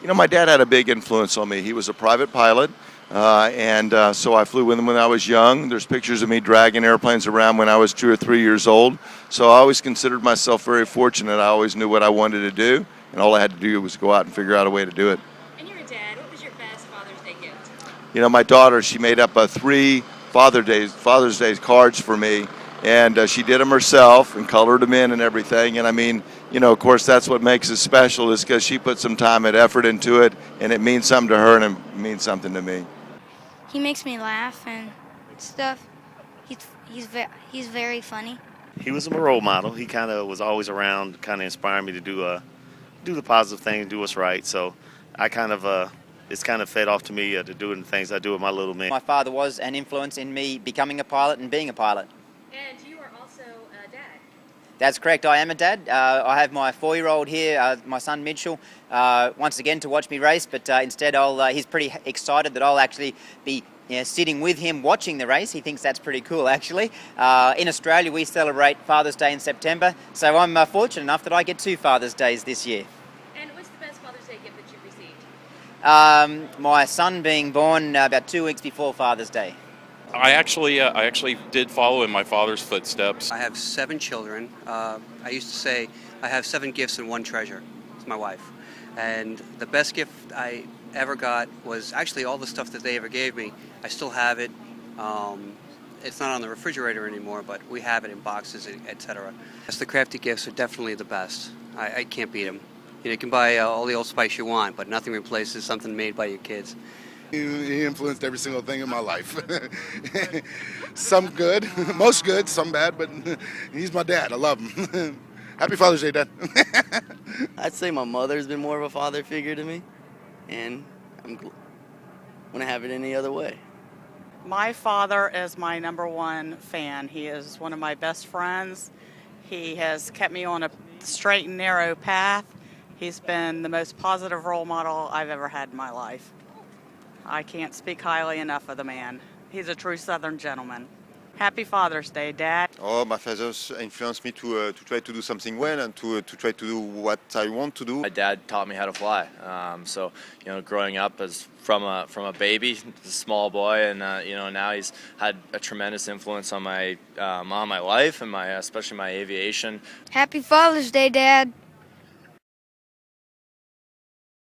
You know, my dad had a big influence on me. He was a private pilot, so I flew with him when I was young. There's pictures of me dragging airplanes around when I was 2 or 3 years old. So I always considered myself very fortunate. I always knew what I wanted to do, and all I had to do was go out and figure out a way to do it. And you're a dad. What was your best Father's Day gift? You know, my daughter, she made up 3 Father's Day cards for me, and she did them herself and colored them in and everything. And I mean, you know, of course, that's what makes it special is because she put some time and effort into it, and it means something to her and it means something to me. He makes me laugh and stuff. He's very funny. He was a role model. He kind of was always around, kind of inspiring me to do the positive thing, do what's right. So I kind of it's kind of fed off to me to do the things I do with my little man. My father was an influence in me becoming a pilot and being a pilot. And you are also a dad. That's correct, I am a dad. I have my 4-year-old here, my son Mitchell, once again to watch me race, but instead he's pretty excited that I'll actually be sitting with him watching the race. He thinks that's pretty cool, actually. In Australia, we celebrate Father's Day in September, so I'm fortunate enough that I get 2 Father's Days this year. And what's the best Father's Day gift that you've received? My son being born about 2 weeks before Father's Day. I actually did follow in my father's footsteps. I have 7 children. I used to say I have 7 gifts and 1 treasure. It's my wife. And the best gift I ever got was actually all the stuff that they ever gave me. I still have it. It's not on the refrigerator anymore, but we have it in boxes, etc. The crafty gifts are definitely the best. I can't beat them. You know, you can buy all the Old Spice you want, but nothing replaces something made by your kids. He influenced every single thing in my life. Some good, most good, some bad, but he's my dad. I love him. Happy Father's Day, Dad. I'd say my mother's been more of a father figure to me, and I wouldn't have it any other way. My father is my #1 fan. He is one of my best friends. He has kept me on a straight and narrow path. He's been the most positive role model I've ever had in my life. I can't speak highly enough of the man. He's a true Southern gentleman. Happy Father's Day, Dad. Oh, my father influenced me to try to do something well and to try to do what I want to do. My dad taught me how to fly. So, you know, growing up as from a baby, a small boy, and you know, now he's had a tremendous influence on my life and especially my aviation. Happy Father's Day, Dad.